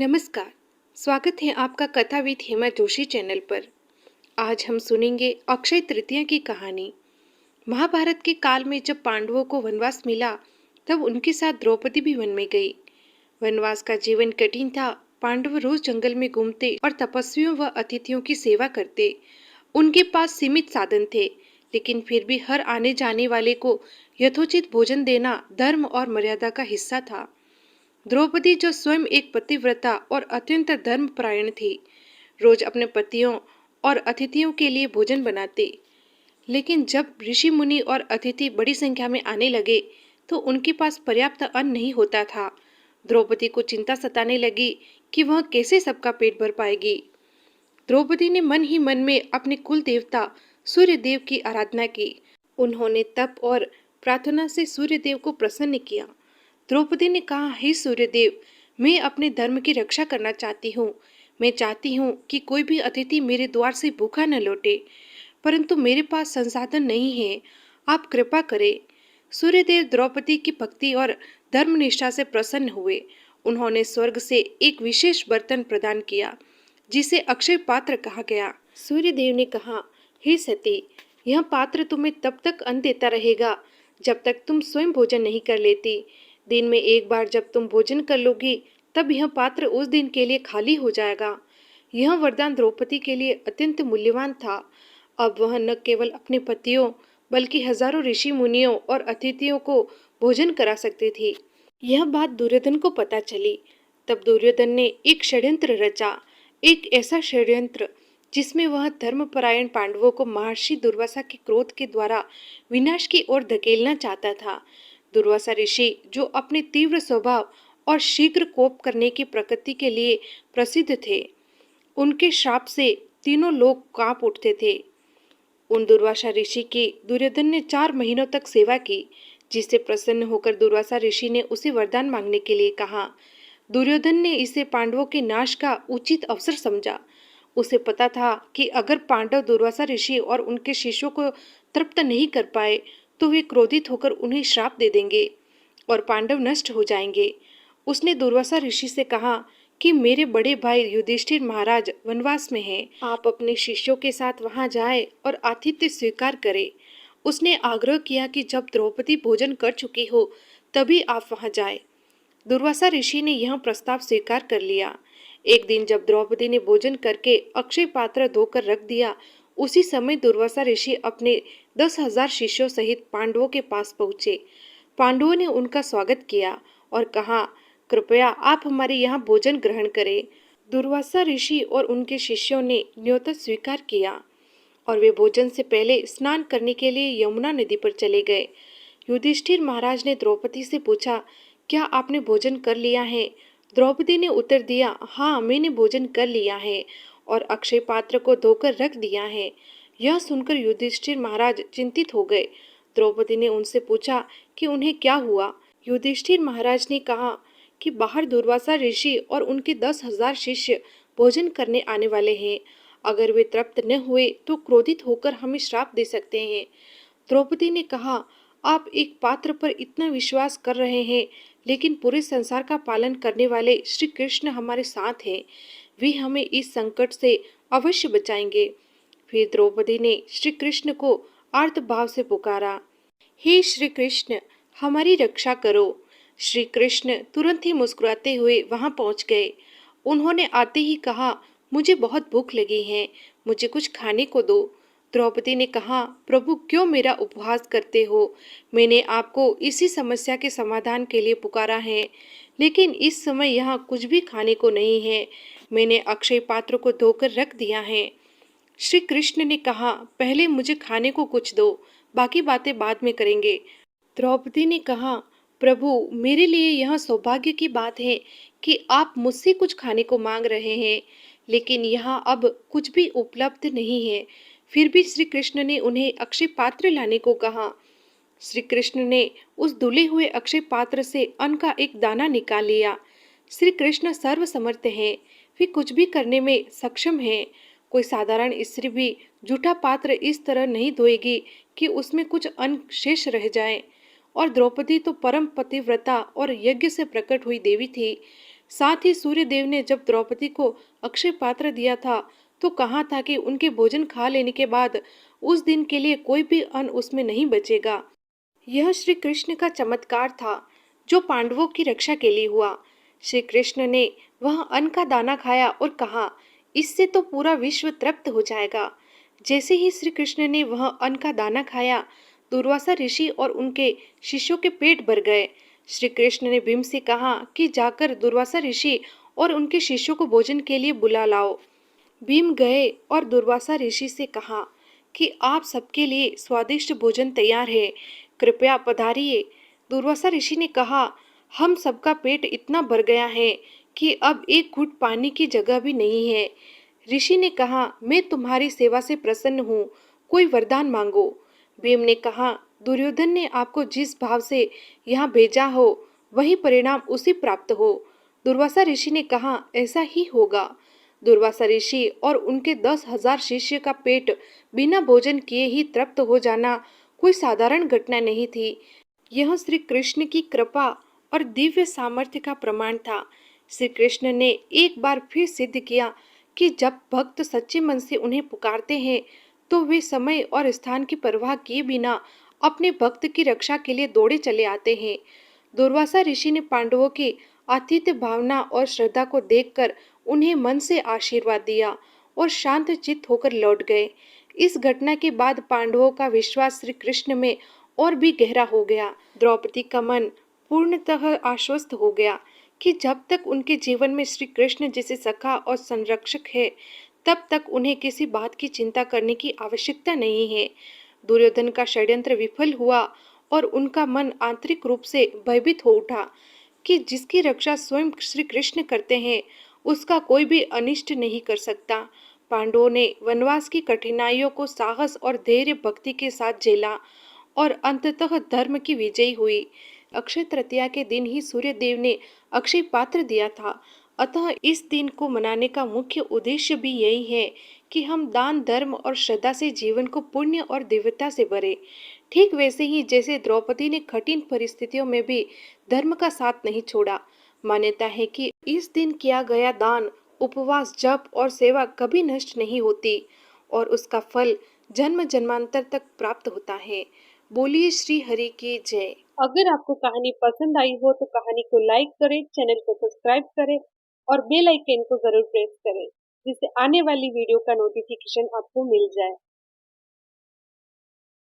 नमस्कार। स्वागत है आपका कथा विद हेमा जोशी चैनल पर। आज हम सुनेंगे अक्षय तृतीया की कहानी। महाभारत के काल में जब पांडवों को वनवास मिला तब उनके साथ द्रौपदी भी वन में गई। वनवास का जीवन कठिन था। पांडव रोज जंगल में घूमते और तपस्वियों व अतिथियों की सेवा करते। उनके पास सीमित साधन थे, लेकिन फिर भी हर आने जाने वाले को यथोचित भोजन देना धर्म और मर्यादा का हिस्सा था। द्रौपदी, जो स्वयं एक पतिव्रता और अत्यंत धर्मपरायण थी, रोज अपने पतियों और अतिथियों के लिए भोजन बनाते। लेकिन जब ऋषि मुनि और अतिथि बड़ी संख्या में आने लगे तो उनके पास पर्याप्त अन्न नहीं होता था। द्रौपदी को चिंता सताने लगी कि वह कैसे सबका पेट भर पाएगी। द्रौपदी ने मन ही मन में अपने कुल देवता सूर्य देव की आराधना की। उन्होंने तप और प्रार्थना से सूर्य देव को प्रसन्न किया। द्रौपदी ने कहा, हे सूर्यदेव, मैं अपने धर्म की रक्षा करना चाहती हूँ। मैं चाहती हूँ कि कोई भी अतिथि मेरे द्वार से भूखा न लौटे, परंतु मेरे पास संसाधन नहीं है। आप कृपा करें। सूर्यदेव द्रौपदी की भक्ति और धर्मनिष्ठा से प्रसन्न हुए। उन्होंने स्वर्ग से एक विशेष बर्तन प्रदान किया, जिसे अक्षय पात्र कहा गया। सूर्यदेव ने कहा, हे सती, यह पात्र तुम्हें तब तक अन्न देता रहेगा जब तक तुम स्वयं भोजन नहीं कर लेती। दिन में एक बार जब तुम भोजन कर लोगी तब यह पात्र उस दिन के लिए खाली हो जाएगा। यह वरदान द्रौपदी के लिए अत्यंत मूल्यवान था। अब वह न केवल अपने पतियों बल्कि हजारों ऋषि मुनियों और अतिथियों को भोजन करा सकती थी। यह बात दुर्योधन को पता चली। तब दुर्योधन ने एक षड्यंत्र रचा, एक ऐसा षड्यंत्र जिसमें वह धर्मपरायण पांडवों को महर्षि दुर्वासा के क्रोध के द्वारा विनाश की ओर धकेलना चाहता था। दुर्वासा ऋषि, जो अपने तीव्र स्वभाव और शीघ्र कोप करने की प्रकृति के लिए प्रसिद्ध थे, उनके श्राप से तीनों लोग कांप उठते थे। उन दुर्वासा ऋषि की दुर्योधन ने 4 महीनों तक सेवा की, जिससे प्रसन्न होकर दुर्वासा ऋषि ने उसे वरदान मांगने के लिए कहा। दुर्योधन ने इसे पांडवों के नाश का उचित अवसर समझा। उसे पता था कि अगर पांडव दुर्वासा ऋषि और उनके शिष्यों को तृप्त नहीं कर पाए तो वे क्रोधित होकर उन्हें श्राप दे देंगे और पांडव नष्ट हो जाएंगे। उसने दुर्वासा ऋषि से कहा कि मेरे बड़े भाई युधिष्ठिर महाराज वनवास में हैं। आप अपने शिष्यों के साथ वहां जाएं और आतिथ्य स्वीकार करें। उसने आग्रह किया कि जब द्रौपदी भोजन कर चुकी हो तभी आप वहां जाएं। दुर्वासा ऋषि ने यह प्रस्ताव स्वीकार कर लिया। एक दिन जब द्रौपदी ने भोजन करके अक्षय पात्र धोकर रख दिया, उसी समय दुर्वासा ऋषि अपने 10,000 शिष्यों सहित पांडवों के पास पहुंचे। पांडवों ने उनका स्वागत किया और कहा, कृपया आप हमारे यहाँ भोजन ग्रहण करें। दुर्वासा ऋषि और उनके शिष्यों ने न्योता स्वीकार किया और वे भोजन से पहले स्नान करने के लिए यमुना नदी पर चले गए। युधिष्ठिर महाराज ने द्रौपदी से पूछा, क्या आपने भोजन कर लिया है? द्रौपदी ने उत्तर दिया, हाँ, मैंने भोजन कर लिया है और अक्षय पात्र को धोकर रख दिया है। यह सुनकर युधिष्ठिर महाराज चिंतित हो गए। द्रौपदी ने उनसे पूछा कि उन्हें क्या हुआ। युधिष्ठिर महाराज ने कहा कि बाहर दुर्वासा ऋषि और उनके 10,000 शिष्य भोजन करने आने वाले हैं। अगर वे तृप्त न हुए तो क्रोधित होकर हमें श्राप दे सकते हैं। द्रौपदी ने कहा, आप एक पात्र पर इतना विश्वास कर रहे हैं, लेकिन पूरे संसार का पालन करने वाले श्री कृष्ण हमारे साथ हैं। वे हमें इस संकट से अवश्य बचाएंगे। फिर द्रौपदी ने श्री कृष्ण को आर्त भाव से पुकारा, हे श्री कृष्ण, हमारी रक्षा करो। श्री कृष्ण तुरंत ही मुस्कुराते हुए वहां पहुंच गए। उन्होंने आते ही कहा, मुझे बहुत भूख लगी है, मुझे कुछ खाने को दो। द्रौपदी ने कहा, प्रभु, क्यों मेरा उपहास करते हो? मैंने आपको इसी समस्या के समाधान के लिए पुकारा है, लेकिन इस समय यहाँ कुछ भी खाने को नहीं है। मैंने अक्षय पात्र को धोकर रख दिया है। श्री कृष्ण ने कहा, पहले मुझे खाने को कुछ दो, बाकी बातें बाद में करेंगे। द्रौपदी ने कहा, प्रभु, मेरे लिए यह सौभाग्य की बात है कि आप मुझसे कुछ खाने को मांग रहे हैं, लेकिन यहाँ अब कुछ भी उपलब्ध नहीं है। फिर भी श्री कृष्ण ने उन्हें अक्षय पात्र लाने को कहा। श्री कृष्ण ने उस धुले हुए अक्षय पात्र से अन्न का एक दाना निकाल लिया। श्री कृष्ण सर्वसमर्थ हैं, वे कुछ भी करने में सक्षम हैं। कोई साधारण स्त्री भी जूठा पात्र इस तरह नहीं धोएगी कि उसमें कुछ अन्न शेष रह जाए। और द्रौपदी तो परम पतिव्रता और यज्ञ से प्रकट हुई देवी थी। साथ ही सूर्यदेव ने जब द्रौपदी को अक्षय पात्र दिया था तो कहा था कि उनके भोजन खा लेने के बाद उस दिन के लिए कोई भी अन्न उसमें नहीं बचेगा। यह श्री कृष्ण का चमत्कार था जो पांडवों की रक्षा के लिए हुआ। श्री कृष्ण ने वह अन्न का दाना खाया और कहा, इससे तो पूरा विश्व तृप्त हो जाएगा। जैसे ही श्री कृष्ण ने वह अन्न का दाना खाया, दुर्वासा ऋषि और उनके शिष्यों के पेट भर गए। श्री कृष्ण ने भीम से कहा कि जाकर दुर्वासा ऋषि और उनके शिष्यों को भोजन के लिए बुला लाओ। भीम गए और दुर्वासा ऋषि से कहा कि आप सबके लिए स्वादिष्ट भोजन तैयार है, कृपया पधारिए। दुर्वासा ऋषि ने कहा, हम सबका पेट इतना भर गया है कि अब एक घूंट पानी की जगह भी नहीं है। ऋषि ने कहा, मैं तुम्हारी सेवा से प्रसन्न हूँ, कोई वरदान मांगो। भीम ने कहा, दुर्योधन ने आपको जिस भाव से यहाँ भेजा हो वही परिणाम उसे प्राप्त हो। दुर्वासा ऋषि ने कहा, ऐसा ही होगा। दुर्वासा ऋषि और उनके 10,000 शिष्य का पेट बिना भोजन किए ही तृप्त हो जाना कोई साधारण घटना नहीं थी। यह श्री कृष्ण की कृपा और दिव्य सामर्थ्य का प्रमाण था। श्री कृष्ण ने एक बार फिर सिद्ध किया कि जब भक्त सच्चे मन से उन्हें पुकारते हैं तो वे समय और स्थान की परवाह किए बिना अपने भक्त की रक्षा के लिए दौड़े चले आते हैं। दुर्वासा ऋषि ने पांडवों की आतिथ्य भावना और श्रद्धा को देखकर उन्हें मन से आशीर्वाद दिया और शांत चित्त होकर लौट गए। इस घटना के बाद पांडवों का विश्वास श्री कृष्ण में और भी गहरा हो गया। द्रौपदी का मन पूर्णतः आश्वस्त हो गया कि जब तक उनके जीवन में श्री कृष्ण जैसे सखा और संरक्षक है, तब तक उन्हें किसी बात की चिंता करने की आवश्यकता नहीं है। दुर्योधन का षड्यंत्र विफल हुआ और उनका मन आंतरिक रूप से भयभीत हो उठा कि जिसकी रक्षा स्वयं श्री कृष्ण करते हैं, उसका कोई भी अनिष्ट नहीं कर सकता। पांडवों ने वनवास की कठिनाइयों को साहस और धैर्य भक्ति के साथ झेला और अंततः धर्म की विजयी हुई। अक्षय तृतीया के दिन ही सूर्य देव ने अक्षय पात्र दिया था। अतः इस दिन को मनाने का मुख्य उद्देश्य भी यही है कि हम दान, धर्म और श्रद्धा से जीवन को पुण्य और दिव्यता से भरें। ठीक वैसे ही जैसे द्रौपदी ने कठिन परिस्थितियों में भी धर्म का साथ नहीं छोड़ा। मान्यता है कि इस दिन किया गया दान, उपवास, जप और सेवा कभी नष्ट नहीं होती और उसका फल जन्म जन्मांतर तक प्राप्त होता है। बोलिए श्री हरि की जय। अगर आपको कहानी पसंद आई हो तो कहानी को लाइक करें, चैनल को सब्सक्राइब करें और बेल आइकन को जरूर प्रेस करें जिससे आने वाली वीडियो का नोटिफिकेशन आपको मिल जाए।